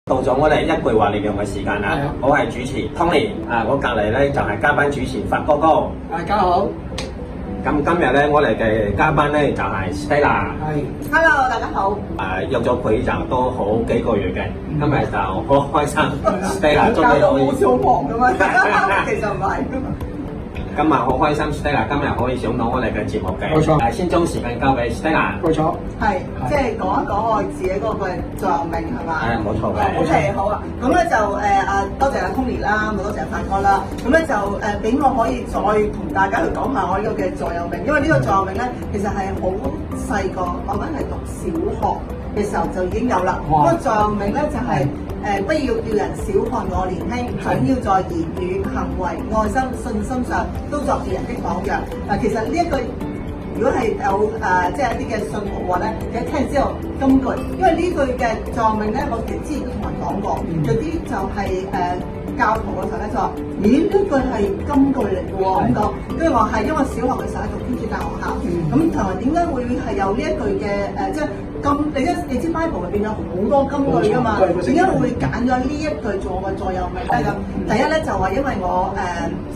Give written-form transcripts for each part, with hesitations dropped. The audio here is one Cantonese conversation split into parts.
到咗我哋一句話力量嘅時間啦，我係主持 Tony， 我隔離咧就係嘉賓主持發哥哥。大家好。咁今日咧，我哋嘅嘉賓咧就係 Stella。係。Hello， 大家好。約咗佢就都好幾個月嘅，今日就好開心。Stella 終於可以。搞到好似好忙咁啊！其實唔係。今日好開心 ，Stella 今日可以上到我哋嘅節目嘅。冇錯。先將時間交俾 Stella。冇錯。係，即係講一講我自己嗰個座右銘係嘛？係冇錯嘅。OK，好啊。咁咧就多謝阿 Tony 啦，咁多謝發哥啦。咁咧就俾我可以再同大家去講下我呢個嘅座右銘，因為呢個座右銘咧其實係好細個，我嗰陣係讀小學嘅時候就已經有啦。嗰個座右銘咧就係、不要叫人小看我年輕，總要在言語、行為、愛心、信心上都作別人的榜樣。其實呢一句如果係有即係一啲嘅信號嘅話咧，你一聽之後金句，因為呢句嘅座右銘咧，我其實之前都同人講過，有啲就係教徒嘅時候咧就話：咦，呢句係金句嚟嘅喎咁講，因為我係因為小學嘅時候喺讀天主教學校，咁同埋點解會係有呢一句嘅即係金？你知 Bible 入邊有好多金句噶嘛？點解會揀咗呢一句做我嘅座右銘咧？咁第一咧就話因為我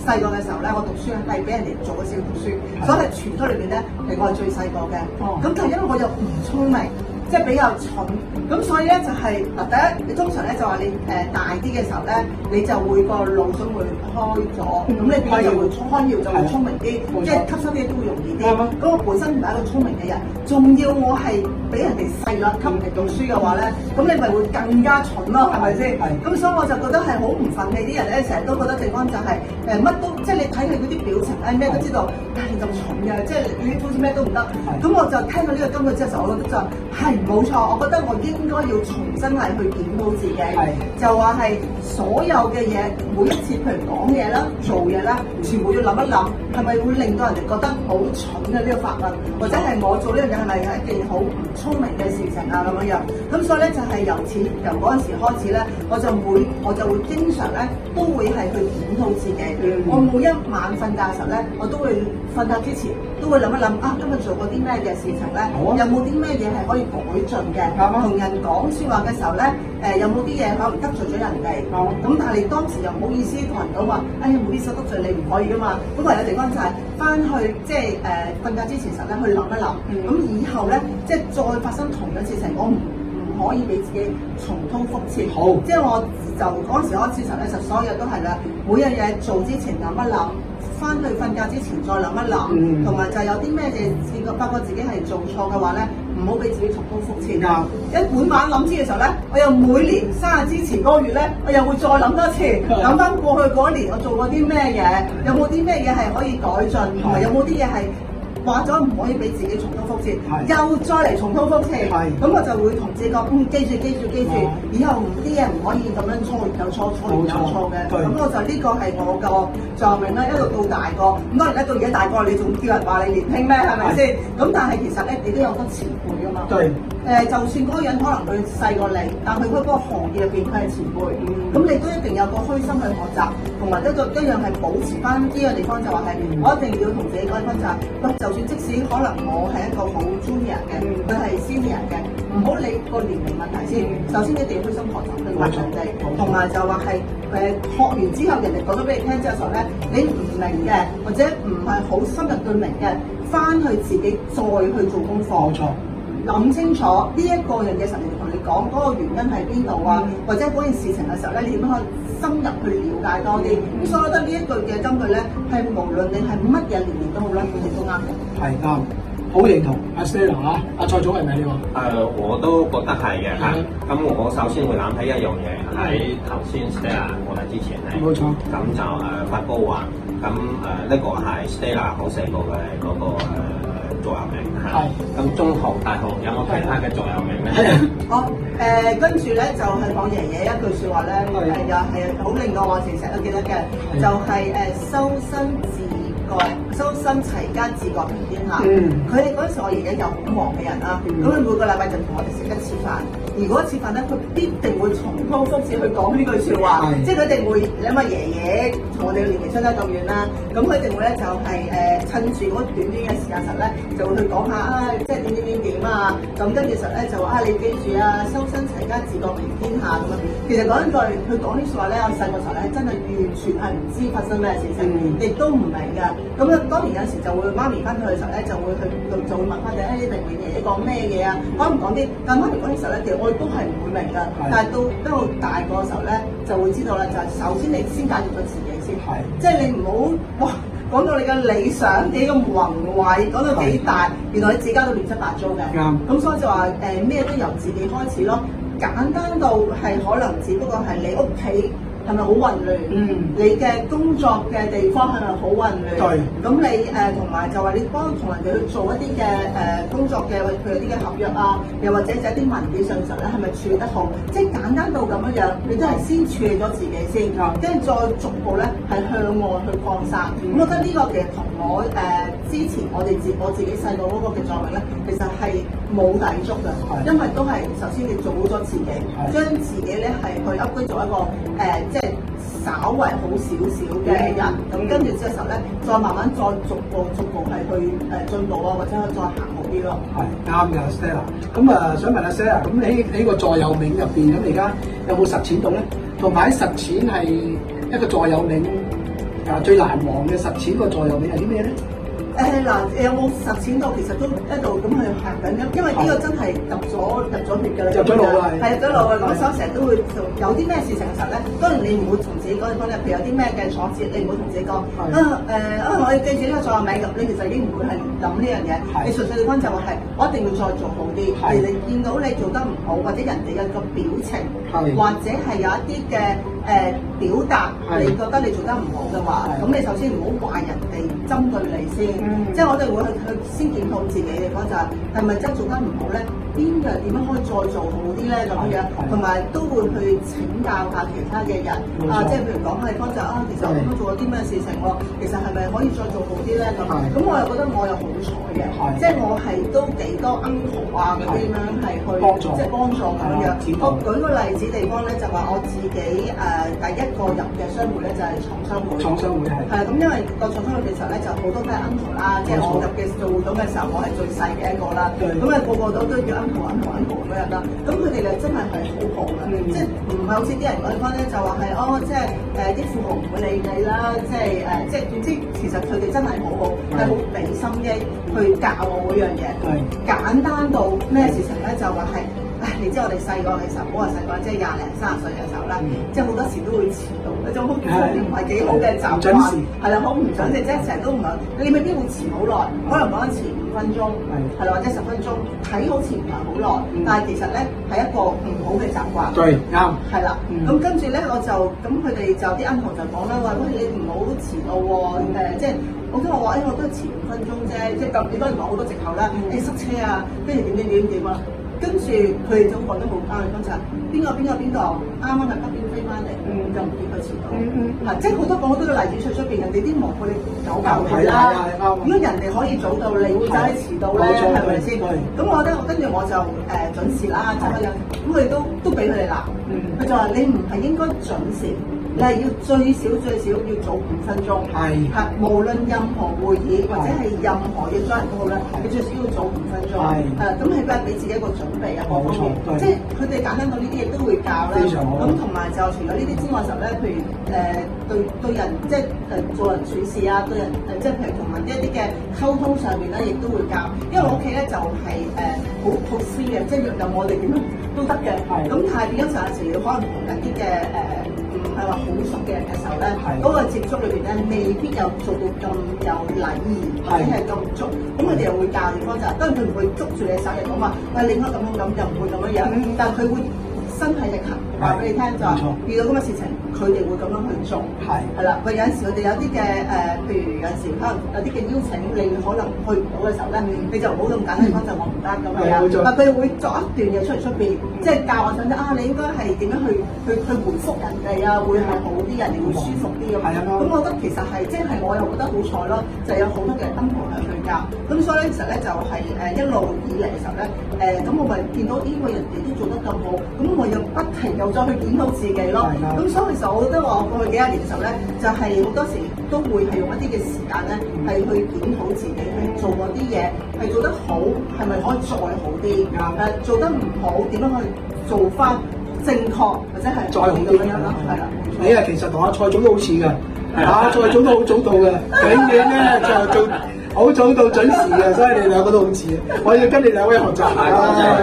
細個嘅時候咧，我讀書係俾人哋做咗少讀書，所以喺全區裏邊咧係我係最細個嘅。咁但係因為我又唔聰明。即係比較蠢，咁所以咧就係嗱，第一你通常咧就話你大啲嘅時候咧，你就會個腦囟會開咗，咁你變就會開竅就會聰明啲，即係吸收啲嘢都會容易啲。咁我本身唔係一個聰明嘅人，仲要我係俾人哋細個級嚟讀書嘅話咧，咁你咪會更加蠢咯，係咪先？咁所以我就覺得係好唔憤氣啲人咧，成日都覺得地方就係乜都即係你睇佢嗰啲表情咧，咩都知道，但係你咁蠢嘅，即係你好似咩都唔得。咁我就聽到呢個金句之後，我覺得就係。冇錯，我覺得我應該要重新係去檢討自己，就話係所有嘅嘢，每一次譬如講嘢啦、做嘢啦，全部要諗一諗，係咪會令到人哋覺得好蠢嘅呢個法律，或者係我做呢樣嘢係咪係一件好唔聰明嘅事情啊咁樣樣？咁所以咧就係由嗰陣時開始咧，我就會經常咧都會係去檢討自己。我每一晚瞓覺嘅時候咧，我都會瞓覺之前都會諗一諗啊，今日做過啲咩嘅事情咧？有冇啲咩嘢係可以改進嘅？同人講説話嘅時候咧，有冇啲嘢可能得罪咗人哋？咁但係你當時又唔好意思同人講話，哎呀，唔好意思得罪你唔可以噶嘛。咁唯有地方就係翻去即係瞓覺之前時候咧去諗一諗，咁以後咧即係再發生同樣事情，我唔可以俾自己重蹈覆轍。好，即係我就嗰陣時開始時候咧，就所有都係啦，每樣嘢做之前諗一諗。翻去瞓覺之前再諗一諗，同埋就有啲咩嘢發覺自己係做錯嘅話咧，唔好俾自己重蹈覆轍。一每晚諗知嘅時候咧，我又每年生日之前嗰個月咧，我又會再諗多次，諗翻過去嗰一年我做過啲咩嘢，有冇啲咩嘢係可以改進，同埋有冇啲嘢係話咗唔可以俾自己重蹈覆轍，又再嚟重蹈覆轍。咁我就會同自己講，記住，以後啲嘢唔可以咁樣錯完又錯嘅。咁我就呢個係我個座右銘啦，一路到大個。咁當然咧到而家大個，你仲叫人話你年輕咩？係咪先？咁但係其實咧，你都有得前輩㗎嘛。就算嗰個人可能佢細過你，但佢嗰個行業入邊佢係前輩，咁你都一定有個虛心去學習，同埋一樣係保持翻呢個地方就話係，我一定要同自己講一分就係，就算即使可能我係一個好 junior 嘅，佢係 senior 嘅，唔好理個年齡問題先。首先一定要虛心學習去問人哋，同埋就話係學完之後人哋講咗俾你聽之後咧，你唔明嘅或者唔係好深入對明嘅，翻去自己再去做功課。冇錯。諗清楚呢一個人嘅神嚟同你講嗰個原因喺邊度啊，或者嗰件事情嘅時候咧，你點樣去深入去了解多啲？咁所以我覺得呢一句嘅金句咧，係無論你係乜嘢年齡都好啦，你都啱嘅。係啱，好認同阿 Stella 啊，阿蔡總係咪呢個？我都覺得係嘅嚇。咁我首先會諗起一樣嘢，喺頭先 Stella 過嚟之前咧，冇錯。咁就發哥話，咁呢個係 Stella 好細個嘅嗰個座右銘嚇。咁中學、大學有冇其他嘅座右銘咧？好跟住咧就係講爺爺一句説話咧，又係好令到我成日都記得嘅，就係修身齊家治國平天下。佢哋嗰陣時我爺爺又好忙嘅人啦，咁佢每個禮拜就同我哋食一次飯。如果切飯咧，佢必定會重蹈覆轍去講呢句説話，係即係佢一定會，你諗下爺爺同我哋嘅年齡相差咁遠啦，咁佢一定會咧就係、趁住嗰短短嘅時間實咧，就會去講下啊，即係點啊，咁跟住實咧就話啊，你記住啊，修身齊家治國平天下咁樣。其實講一句，佢講呢句話咧，我細個時候咧真係完全係唔知發生咩事情，亦都唔明㗎。咁啊，當年有時就會媽咪翻去嘅時候咧，就會問翻你，你明唔明爺爺講咩嘢啊？講唔講啲？但媽咪講嘅時候咧，其實我哋都係唔會明㗎。但係到大個嘅時候咧，就會知道啦。就係首先你先解決咗自己先，即係你唔好哇講到你嘅理想幾咁宏偉，講到幾大，原來你自己搞到亂七八糟嘅。咁所以就話咩都由自己開始咯。簡單到係可能只不過係你屋企係咪好混亂？你嘅工作嘅地方係咪好混亂？咁你同埋就話你幫同人哋去做一啲嘅工作嘅，譬如啲嘅合約啊，又或者就一啲文件上嘅時候咧，係咪處理得好？即係簡單到咁樣樣，你都係先處理咗自己先，跟住再逐步咧係向外去擴散。咁我覺得呢個其實同我之前我自己細個嗰個嘅作為咧，其實係冇抵觸嘅，因為都係首先你做好咗自己，將自己咧係去 upgrade 做一個即係稍為好少少嘅人，咁跟住之後咧，再慢慢再逐步係去進步啊，或者再行好啲咯。係啱嘅 Stella。咁啊，想問阿 Stella，咁你喺個座右銘入邊，咁你而家有冇實踐到咧？同埋喺實踐係一個座右銘最難忘嘅實踐個座右銘係啲咩咧？有冇實踐到？其實都一路咁去行緊，因為呢個真係入咗血㗎啦，入咗腦啦，係入咗腦嘅。嗰時候成日都會做，有啲咩事情嘅時候咧，當然你唔會同自己講，譬如有啲咩嘅挫折，你唔會同自己講我要記住呢個座右銘咁，你其實已經唔會係諗呢樣嘢。你純粹地方就話係，我一定要再做好啲。而你見到你做得唔好，或者人哋有個表情，或者係有一啲嘅表達，你覺得你做得唔好嘅話，咁你首先唔好話人哋針對你先。即係我哋會去先檢討自己嘅地方，就係咪真係做得唔好咧？邊樣點樣可以再做好啲咧？咁樣，同埋都會去請教下其他嘅人啊，即係譬如講下地方就其實我咁樣做咗啲咩事情喎？其實係咪可以再做好啲咧？咁我又覺得我又好彩嘅，即係我係都幾多 uncle 啊嗰啲咁樣係去即係幫助咁樣。我舉個例子地方咧，就話我自己第一個入嘅商會咧就係廠商會。廠商會係咁，因為個廠商會嘅時候咧，就好多都係 uncle 啦，即係我入嘅做會董嘅時候，我係最細嘅一個啦。咁啊，個個都叫 uncle 咁樣啦。咁佢哋咧真係好好嘅，即係唔係好似啲人講翻咧，就話係即係啲富豪唔會理你啦，即係總之其實佢哋真係好好，係好俾心機去教我嗰樣嘢。簡單到咩事情咧，就話係。你知我哋細個嘅時候，唔好話細個，即係20零30歲嘅時候咧，即係好多時都會遲到，一種好唔係幾好嘅習慣，係啦，好唔準時，即係成日都唔係，你未必會遲好耐，可能講緊遲5分鐘，係啦，或者10分鐘，睇好似唔係好耐，但係其實咧係一個唔好嘅習慣。對，啱。係啦，咁跟住咧我就咁佢哋就啲 uncle 就講啦，話喂你唔好遲到喎，即係我都話我都係遲5分鐘啫，即係咁你當然講好多藉口啦，塞車啊，跟住點啊。跟住佢哋就講得好啱嘅方就係邊個啱啱喺北邊飛翻嚟，就唔見佢遲到。即係好多講好多嘅例子出邊，人哋啲忙佢哋有教佢啦。如果人哋可以早到，你會走去遲到咧，係咪先？咁我覺得跟住我就準時啦，就咁樣。咁佢哋都俾佢哋鬧。佢就話你唔係應該準時。你係要最少要早5分鐘，無論任何會議或者係任何嘅專人都好咧，你最少要早5分鐘。咁係俾自己一個準備啊，各方面。即係佢哋簡單到呢啲嘢都會教啦。咁同埋就除咗呢啲之外嘅時候咧，譬如對人即係做人處事啊，對人即係譬如同埋一啲嘅溝通上面咧，亦都會教。因為我屋企咧就係好 free 嘅，即係任我哋點樣都得嘅。咁但係變咗有陣時可能同一啲嘅唔係話好熟嘅人嘅時候咧，嗰個接觸裏邊咧未必有做到咁有禮儀，或者係咁足，咁佢哋又會教地方就係，當然佢唔會捉住你手嚟講話，喂你應該咁，又唔會咁樣樣，但係佢會稍身體力行，話俾你聽就係遇到咁嘅事情，佢哋會咁樣去做。係啦，喂，有陣時佢哋有啲嘅譬如有陣時可能有啲嘅邀請，你可能去唔到嘅時候咧，你就唔好咁簡單講就我唔得咁樣。但佢哋會作一段嘢出邊，即係教我想啊，你應該係點樣去回覆人哋啊，會係好啲，人哋會舒服啲咁。咁我覺得其實係即係我又覺得好彩咯，就有好多嘅燈泡向佢教。咁所以咧，其實咧就係一路以嚟嘅時候咧，咁我咪見到呢個人哋都做得咁好，咁我又不停又再去檢討自己咯。咁所以其實我覺得話過去幾廿年嘅時候咧，就係好多時都會係用一啲嘅時間咧，係去檢討自己，係做嗰啲嘢係做得好，係咪可以再好啲？做得唔好，點樣去做翻正確或者係再好啲咁樣咯？係啦，你啊其實同阿蔡總都好似㗎，蔡總都好早到嘅，永遠咧就做。好早到準時嘅，所以你兩個都好似，我要跟你兩位學習。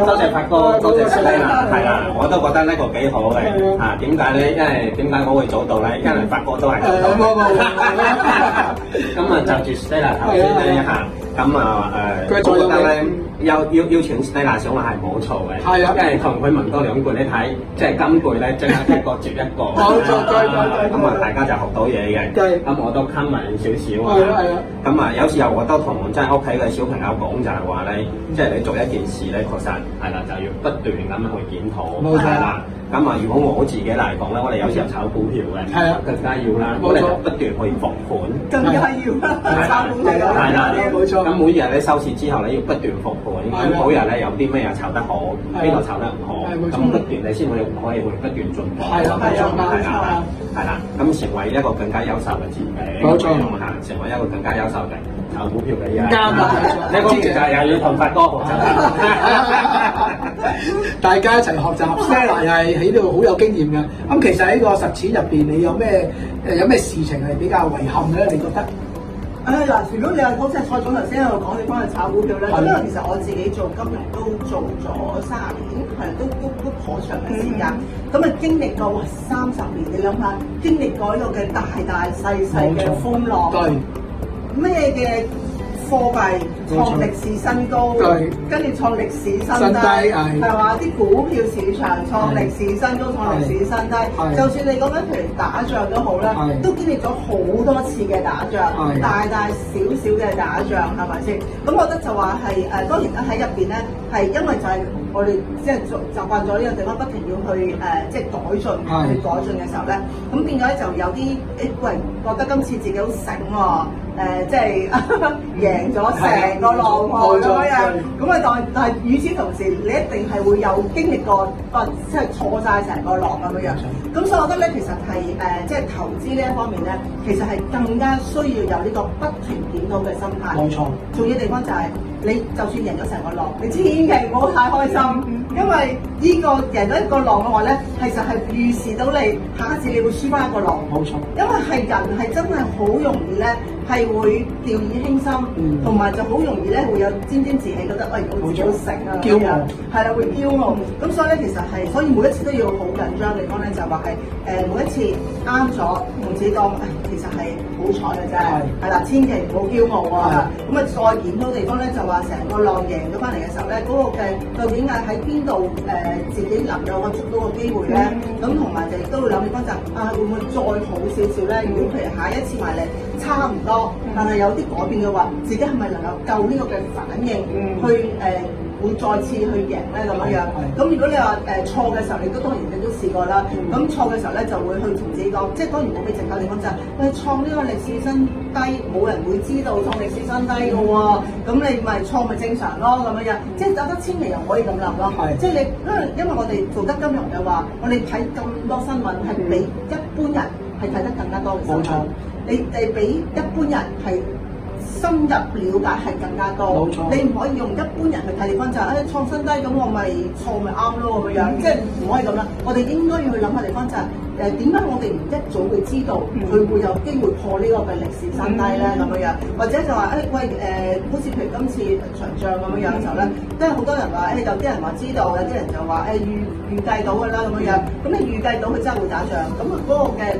多謝發哥，多謝師弟啦，係啦，我都覺得呢個幾好嘅。點解咧？因為點解我會早到咧？因為發哥都係早到。咁啊，就住師弟啦頭先呢一下，咁啊我覺得咧邀請師弟啦上嚟係冇錯嘅。係啊，因為同佢問多兩句你睇，即係今句咧，即係一個接一個。冇錯，咁啊，大家就學到嘢嘅。咁我都 comment 少少啊。係啊。咁啊，有時候我都同即係屋企嘅小朋友講就係話咧，即係你做一件事咧，確實係啦，就要不斷咁樣去檢討，係啦。咁啊，如果我自己嚟講咧，我哋有時候炒股票嘅，係啊，更加要啦，我哋就不斷去復盤，更加要啦，炒股票係啦，冇錯。咁每日咧收市之後咧，要不斷復盤，咁每日咧有啲咩嘢炒得好，邊度炒得唔好，咁不斷你先可以去不斷進步，係啦，係啦，咁成為一個更加優秀嘅自己，冇錯，成為一個更加優秀嘅炒股票嘅人。啱啊！呢個其實又要同發哥學習，大家一齊學習。Stella 又係喺度好有經驗嘅。咁其實喺個實踐入邊，你有咩事情係比較遺憾咧？你覺得？嗱，如果你話好似蔡總頭先喺度講，你幫佢炒股票咧，因為其實我自己做金融都做咗30年，係都頗長嘅時間。咁啊經歷過30年，你諗下，經歷過呢個嘅大細嘅風浪，咩嘅貨幣創歷史新高，跟住創歷史新低，係嘛？啲股票市場創歷史新高，創歷史新低。就算你講緊譬如打仗都好啦，都經歷咗好多次嘅打仗，大小嘅打仗，係咪先？咁我覺得就話係當然喺入邊咧，係因為就係我哋即係習慣咗呢個地方，不停要去即係改進嘅時候咧，咁變咗咧就有啲喂覺得今次自己好醒喎。即係贏咗成個浪喎咁樣，咁啊但係與此同時，你一定係會有經歷過，即係錯晒成個浪咁樣。咁所以我覺得咧，其實係即係投資呢一方面咧，其實係更加需要有呢個不斷檢討嘅心態。冇錯，重要地方就係你就算贏咗成個浪，你千祈唔好太開心，因為呢個贏咗一個浪嘅話咧，其實係預示到你下一次你會輸翻一個浪。冇錯，因為係人係真係好容易咧。係會掉以輕心，同埋就好容易咧會有沾沾自喜，覺得喂我自己好醒啊，驕傲，係啦會驕傲。咁所以咧其實係，所以每一次都要好緊張嘅地方咧，就話係每一次啱咗同自己講，其實係好彩嘅啫，係啦，千祈唔好驕傲啊。咁啊再檢討地方咧，就話成個浪贏咗翻嚟嘅時候咧，嗰個嘅究竟係喺邊度自己能夠捉到個機會咧？咁同埋就亦都會諗地方就會唔會再好少少咧？如果譬如下一次埋嚟差唔多，但係有啲改變嘅話，自己係咪能夠夠呢個嘅反應去會再次去贏咧咁樣？咁如果你話錯嘅時候，你都當然你都試過啦。咁錯嘅時候咧，就會去同自己講，即係當然冇俾藉口地方就係喂創呢個歷史新低，冇人會知道創歷史新低嘅喎。咁你咪錯咪正常咯咁樣。即係有得千祈又可以咁諗咯。即係你因為我哋做得金融嘅話，我哋睇咁多新聞係比一般人係睇得更加多嘅新聞。冇錯。你哋比一般人係深入了解係更加多，冇錯。你唔可以用一般人去睇地方就係創新低，咁我咪錯咪啱咯咁樣，即係唔可以咁啦。我哋應該要去諗下地方就係點解我哋唔一早會知道佢會有機會破呢個嘅歷史新低咧咁樣，或者就話喂好似譬如今次長漲咁樣嘅時候咧，都係好多人話有啲人話知道，有啲人就話預計到㗎啦咁樣，咁你預計到佢真係會打仗，咁嗰個嘅。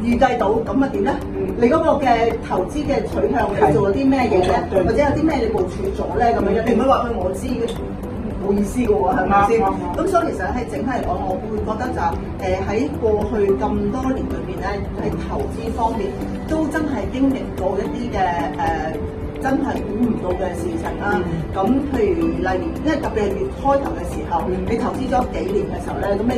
預計到咁啊點咧？你嗰個嘅投資嘅取向，你做咗啲咩嘢咧？或者有啲咩你部署咗咧咁樣？你唔好話我知嘅，冇冇意思嘅喎，係咪先？啱咁所以其實係整體嚟講，我會覺得就喺過去咁多年裏邊咧，喺投資方面都真係經歷過一啲嘅真係估唔到嘅事情啦。咁、譬如例如，因為特別係月開頭嘅時候，你投資咗幾年嘅時候咧，咁你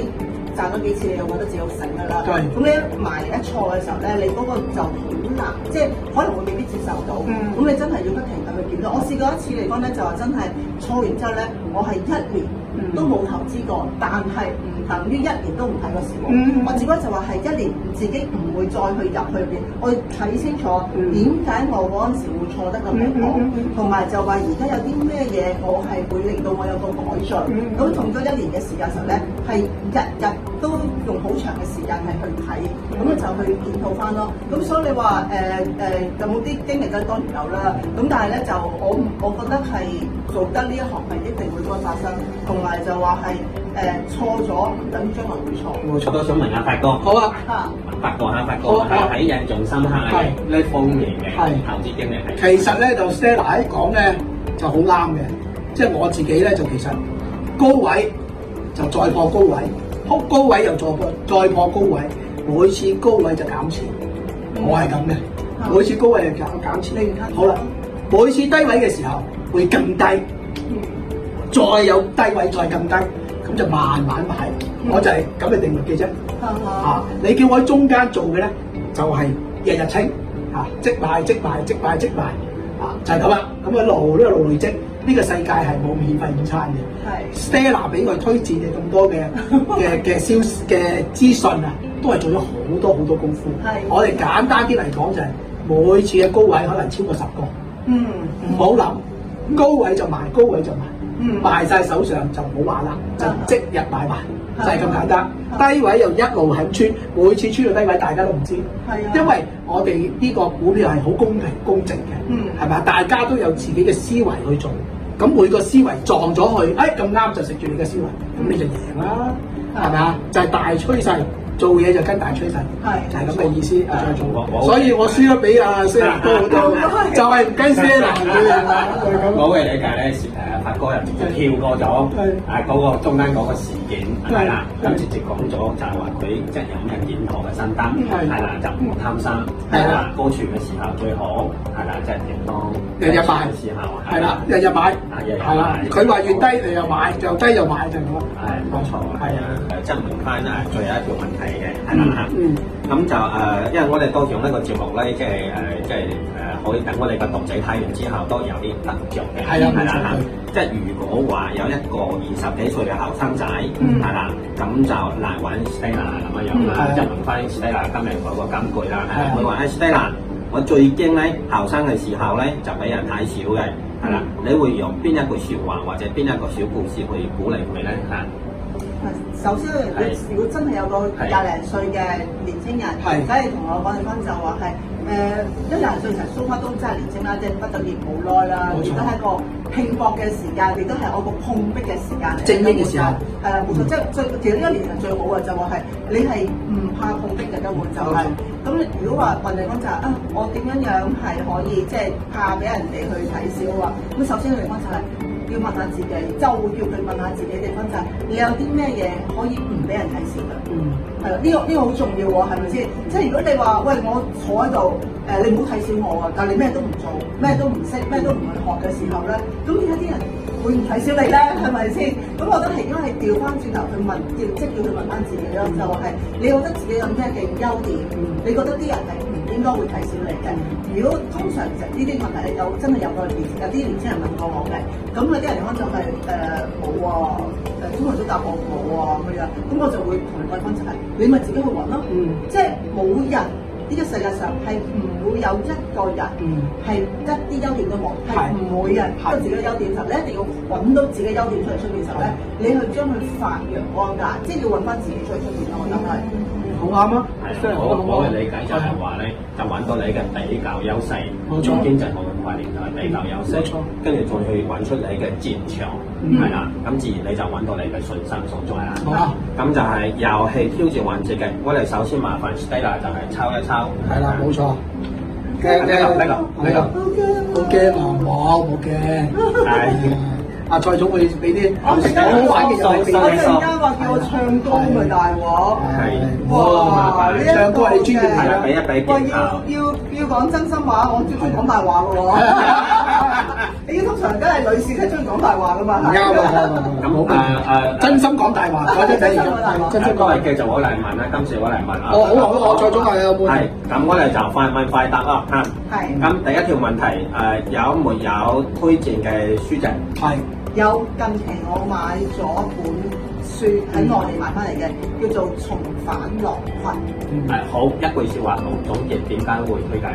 賺咗幾次，你又覺得自己好醒㗎啦。咁你一埋一錯嘅時候咧，你嗰個就好難，即係可能會未必接受到。咁你真係要不停咁去檢討。我試過一次嚟講咧，就話真係錯完之後咧，我係1年都冇投資過，但係唔等於1年都唔睇個市況。我只不過就話係1年自己唔會再去入去邊，我睇清楚點解我嗰陣時會錯得咁離譜，同埋就話而家有啲咩嘢我係會令到我有個改進。咁同咗1年嘅時間時候咧，係日日都用好長嘅時間係去睇，咁就去檢討翻咯。咁所以你話有冇啲經歷咧？當然有啦。咁但係咧就我覺得係做得呢一行係一定會再發生，同埋就話係錯咗唔等於將來會錯。我都想問下發哥，好啊，發哥喺印象深刻嘅呢方面嘅投資經歷係。其實咧就 Stella 講咧就好啱嘅，即係我自己咧就其實高位就再破高位，高位又再破高位，每次高位就減錢，我係咁嘅，每次高位就減錢。好啦，每次低位嘅時候會更低，再有低位再更低，咁就慢慢買，我就係咁嘅定律嘅啫。你叫我喺中間做嘅咧，就係日日清，即買即賣，即買即賣，就係咁啦。咁一路累積，呢個世界係冇免費午餐嘅。Stella 俾我推薦嘅咁多嘅資訊啊，都係做咗好多功夫。我哋簡單啲嚟講就係每次嘅高位可能超過10個。唔好諗，高位就賣，高位就賣，賣晒手上就唔好話啦，就即日買賣，就係咁簡單。低位又一路係穿，每次穿到低位大家都唔知，因為我哋呢個股票係好公平公正嘅，係咪？大家都有自己嘅思維去做，咁每個思維撞咗去，咁啱就食住你嘅思維，咁你就贏啦，係咪啊？就係大趨勢。做嘢就跟大趨勢，就係咁嘅意思。所以我輸咗俾阿 Stella 哥好多，就係唔跟 Stella 我嘅理解咧，發哥又跳過咗嗰個中間嗰個事件係啦，咁直接講咗就係話佢即係有咩檢討嘅心得係啦，就唔貪心係啦，高處嘅時候最好係啦，即係點當日日買嘅時候係啦，日日買係啦，佢話越低你又買，又低又買就咁咯。係冇錯，係啊，即係問翻最後一條問題。係啦，咁就因為我哋多咗呢個節目咧，即係可以等我哋嘅讀者睇完之後都有啲得着嘅，係啦，即係如果話有一個20幾歲嘅後生仔，係啦，咁就嚟揾 Stella 咁樣啦，即係問翻 Stella 今日嗰個金句啦，佢話Stella，我最驚咧後生嘅時候咧就俾人睇少嘅，係啦，你會用邊一句説話或者邊一個小故事去鼓勵佢咧嚇？首先，如果真係有個20零歲嘅年青人，梗係同我講翻就話係20零歲其實蘇花都真係年青啦，即係畢咗業冇耐啦，亦都係一個拼搏嘅時間，亦都係我個碰壁嘅時間嚟。正經嘅時候，係啦，冇錯，即係其實呢一年係最好嘅，就話係你係唔怕碰壁嘅根本就係。咁如果話運嚟講就係我點樣係可以即係怕俾人哋去睇小啊？咁首先嚟講就係。要問下自己，就會叫佢問下自己嘅地方就係你有啲咩嘢可以唔俾人睇小嘅？係啦，呢個好重要喎，係咪先？即係如果你話喂我坐喺度，你唔好睇小我啊，但係你咩都唔做，咩都唔識，咩都唔去學嘅時候咧，咁而家啲人會唔睇小你咧？係咪先？咁我覺得係應該係調翻轉頭去問，即係叫佢問翻自己咯，就係你覺得自己有咩嘅優點？你覺得啲人係唔應該會睇小你嘅？如果通常其實呢啲問題係真係有啲年輕人問過我嘅，咁有啲人講就係冇喎，通常都答我冇喎咁樣，咁我就會同你講翻就係你咪自己去揾咯，即係冇人呢個世界上係唔會有一個人係一啲優點都冇，係唔會嘅，有自己嘅優點就你一定要揾到自己優點出嚟出面嘅時候咧，你去將佢發揚光大，即係要揾翻自己出嚟出面咯，我覺得係。好啱啊！我嘅理解就係話咧，就揾到你嘅比較優勢，用經濟學嘅概念就係比較優勢，跟住再去揾出你嘅戰場，係啦，咁自然你就揾到你嘅信心所在啦。咁就係遊戲挑戰環節嘅，我哋首先麻煩 Stella 就係抄一抄。係啦，冇錯。呢個好驚啊！冇驚。阿蔡總會俾啲我陣間好玩嘅遊戲俾你。我陣間話叫我唱歌咪大鑊。係哇！呢一唱歌係你專業係啦，嘅。俾一俾喂，技巧。要講真心話，我最中意講大話嘅喎。你通常都係女士先中意講大話噶嘛？啱啊！咁真心講大話，嗰啲仔真心講。都係繼續我嚟問啦，今次我嚟問啊。好啊，我蔡總係有冇？係，咁我哋就快問快答啦嚇。係。咁第一條問題有沒有推薦嘅書籍？係。有近期我買咗本書喺內地買翻嚟嘅，叫做《重返狼群》。好，一句説話同總結點解會推介？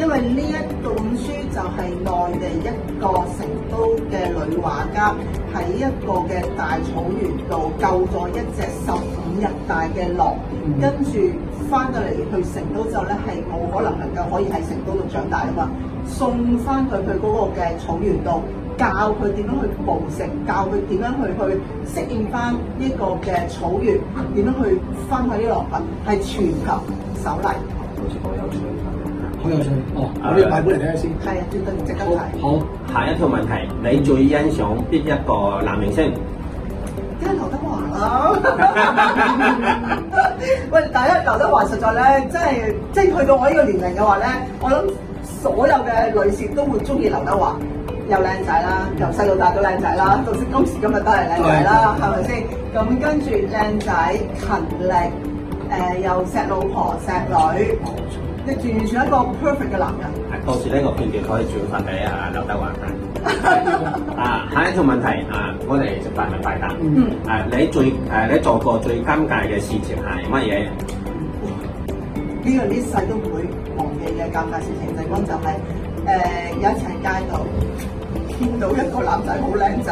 因為呢一本書就係內地一個成都嘅女畫家喺一個嘅大草原度救咗一隻15日大嘅狼，跟住翻到嚟去成都之後咧，係冇可能可以喺成都度長大啊嘛，送翻佢去嗰個嘅草原度。教佢點樣去捕食，教佢點樣去適應翻呢個嘅草原，點樣去分開啲狼群，係全球首例。好似好有趣。好有趣。哦，我要買本嚟睇下先。係啊，絕對值得睇。好。下一條問題，你最欣賞邊一個男明星？梗係劉德華啦！喂，第一劉德華實在咧，即係去到我呢個年齡嘅話咧，我諗所有嘅女士都會中意劉德華。又靚仔啦，由細到大都靚仔啦，到今時今日都係靚仔啦，係咪先？咁跟住靚仔、勤力，又錫老婆錫女，你完全一個 perfect 嘅男人。到時呢個片段可以轉發俾劉德華睇。下一條問題我哋就快問快答。你做過最尷尬嘅事情係乜嘢？呢個呢世都唔會忘記嘅尷尬事情，就係有一次喺街度見到一個男仔好靚仔，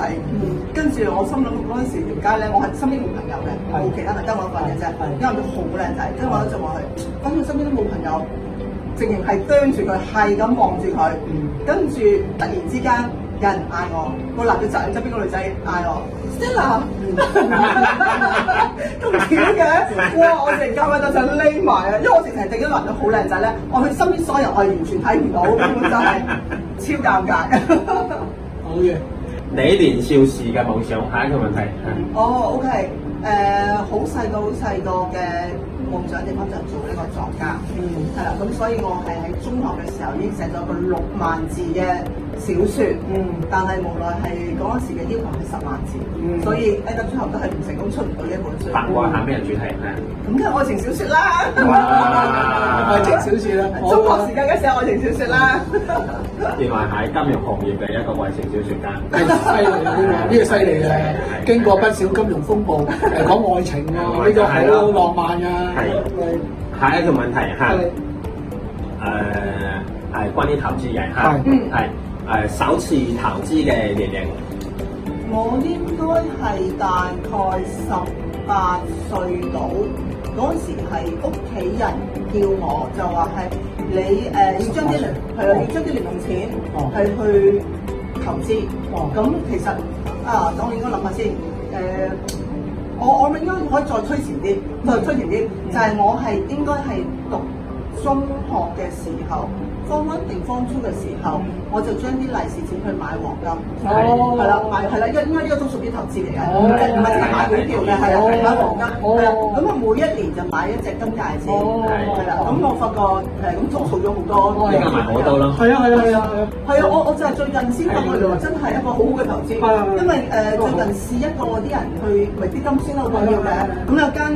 跟住我心諗嗰陣時條街咧，我係身邊冇朋友嘅，冇其他人，得我一個人嘅啫，因為佢好靚仔，跟住我就話佢，咁佢身邊都冇朋友，直情係啄住佢，係咁望住佢，跟住突然之間有人嗌我，個男嘅就喺側邊個女仔嗌我 Stella， 咁巧嘅，哇！我突然間喺度想匿埋啊，因為我直情係整咗男仔好靚仔咧，我佢身邊所有人我係完全睇唔到，根本就係超尷尬。好嘅。你年少時嘅夢想，下一個問題。哦，OK，好細個嘅夢想地方就做呢個作家，係啦，咁所以我係喺中學嘅時候已經寫咗個6萬字嘅小説，但係無奈係嗰陣時嘅要求係10萬字，所以到最後都係唔成功出唔到呢一本書。發過下咩主題咧？咁梗係愛情小説啦，愛情小説啦，中學時間嘅時候愛情小説啦。原來係金融行業嘅一個愛情小説家。犀利啊！呢個犀利嘅，經過不少金融風暴，講愛情啊，呢個好浪漫啊。係。下一條問題係關於投資嘅嚇，係首次投資嘅年齡。我應該係大概18歲到，嗰陣時係屋企人叫我就話係你要將啲零用錢係去投資。咁其實我應該諗下先，我應該可以再推前啲，就係我係應該係讀中學嘅時候。Form 1定Form 2嘅時候，我就將啲利是錢去買黃金，係啦，應該呢個都屬於投資嚟嘅，唔係淨係買股票嘅，係啊，買黃金，係啦，咁啊每一年就買一隻金戒指，係啦，咁我發覺咁儲咗好多，而家買好多咯，係啊，我就係最近先發覺原來真係一個好好嘅投資，因為最近試一個啲人去咪啲金先好緊要嘅，咁有間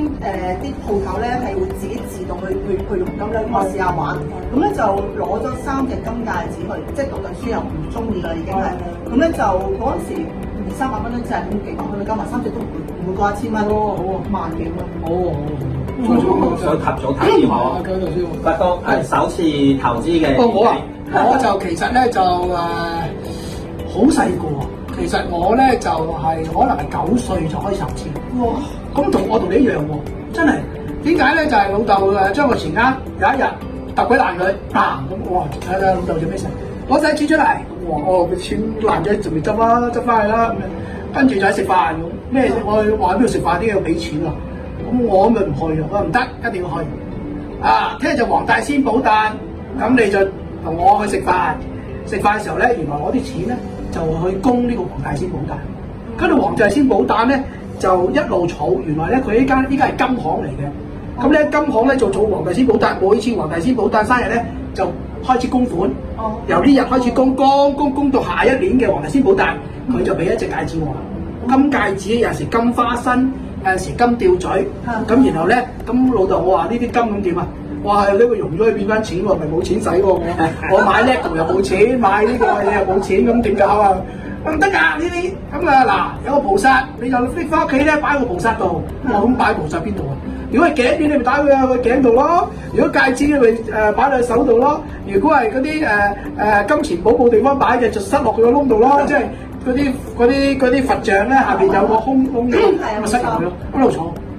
啲鋪頭咧係會自己自動去用金咧，咁我試下玩，咁咧就攞咗3隻金戒指去，即係讀緊書又唔中意啦，已經係，咁咧就嗰陣時200-300蚊一隻，咁幾百蚊加埋3隻都唔會過1000蚊，好萬幾蚊，所以早投資好。不過首次投資嘅。我就其實咧就好細個，其實我咧就係可能係9歲就開始投資。哇！咁我同你一樣喎，真係點解咧？就係老豆將個錢罌有一日揼鬼爛佢，咁哇！睇下老豆做咩事？攞曬錢出嚟，哇！個錢爛咗就咪執啦，執翻去啦咁樣。跟住就喺食飯咩？我話邊度食飯都要俾錢喎。咁我咪唔去咯，我話唔得，一定要去。聽日就黃大仙寶誕，咁你就同我去食飯。食飯嘅時候咧，原來我啲錢咧就去攻呢個黃大仙寶誕。跟住黃大仙寶誕咧就一路儲，原來咧佢依家係金行嚟嘅。咁咧金行咧就儲黃大仙寶誕，每次黃大仙寶誕生日咧就開始供款。由呢日開始供到下一年嘅黃大仙寶誕，佢就俾一隻戒指我啦。金戒指有陣時金花身，有陣時金吊墜。咁然後咧，咁老豆我話呢啲金咁點啊？哇！呢個融咗去變翻錢喎，咪冇錢使喎！我買 LEGO 又冇錢，買呢個嘢又冇錢，咁點搞啊？唔得㗎呢啲，咁啊嗱，有個菩薩，你就拎翻屋企咧，擺喺個菩薩度。我咁擺菩薩邊度啊？如果係頸邊，你咪擺佢個頸度咯；如果戒指，你咪擺喺手度咯；如果係嗰啲金錢寶冇地方擺嘅，就塞落佢個窿度咯。即係嗰啲佛像咧，下邊有個窿嘅，咁咪塞入去咯。一路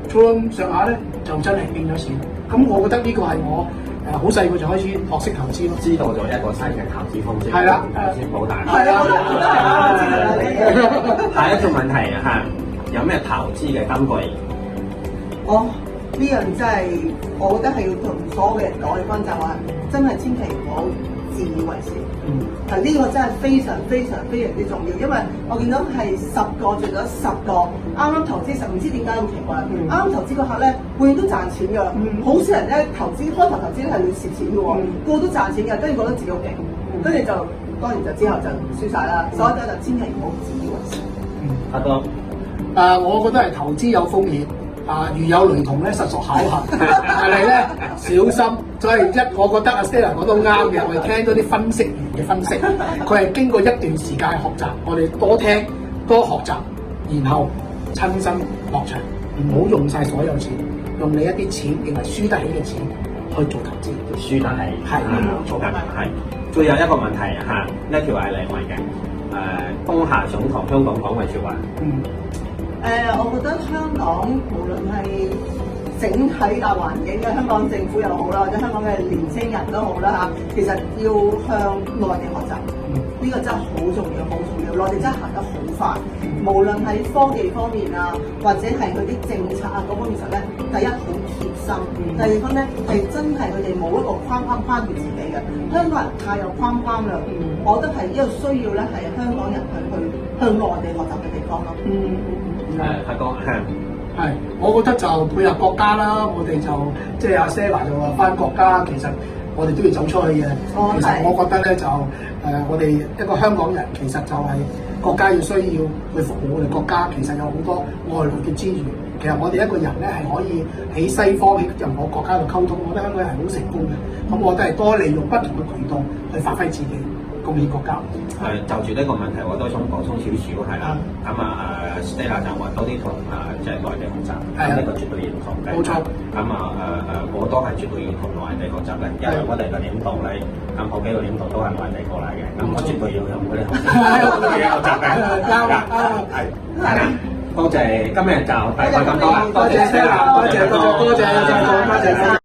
坐上下咧，就真係變咗錢。咁我覺得呢個係我好細個就開始學識投資咯，知道咗一個新嘅投資方式。係啦，先保大。係啊，下一條問題嚇，有咩投資嘅金句？呢樣真係，我覺得係要同所有嘅人講嘅關就話，真係千祈唔好自以為是。呢個真係非常之重要，因為我見到係10個做咗10個，啱啱投資唔知點解咁奇怪，啱啱投資個客咧，永遠都賺錢㗎，好少人咧開頭投資咧係會蝕錢嘅喎，個個都賺錢嘅，跟住覺得自己好勁，跟住就當然就之後就輸晒啦，所以就千祈唔好自以為是。阿哥，我覺得係投資有風險。如有雷同咧，實屬巧合。但係咧，小心。所以我覺得阿 Stella 講得啱嘅，我哋聽到啲分析員嘅分析，佢係經過一段時間學習，我哋多聽多學習，然後親身落場，唔好用晒所有錢，用你一啲錢認為輸得起嘅錢去做投資，輸得起係做得係。最後一個問題嚇，呢條係例外嘅。當下想同香港講嘅説話。我覺得香港無論係整體大環境嘅香港政府又好啦，或者香港嘅年青人都好啦嚇，其實要向內地學習，呢個真係好重要，好重要。內地真係行得好快，無論喺科技方面啊，或者係佢啲政策啊嗰方面，實咧，第一好貼心，第二分咧係真係佢哋冇一個框住自己嘅。香港人太有框啦，我覺得係一個需要咧，係香港人去向內地學習嘅地方咯。阿哥係，我覺得就配合國家啦，我哋就即係阿 Stella 就話翻國家，其實我哋都要走出去嘅。其實我覺得咧就我哋一個香港人，其實就係國家要需要去服務我哋國家，其實有好多外來嘅資源。其實我哋一個人咧係可以喺西方喺任何國家度溝通，我覺得香港人係好成功嘅。咁我都係多利用不同嘅渠道去發揮自己，貢獻國家。就住呢個問題，我都想補充少少係啦。咁Stella 就話多啲同即係內地學習，呢個絕對認同嘅。冇錯。我都係絕對要同內地學習嘅，因為我哋嘅領導咧，咁好幾個領導都係內地過嚟嘅，咁我絕對要向佢哋學習。學習嘅。係。多謝今日就大概咁多啦。多謝 Stella，多謝。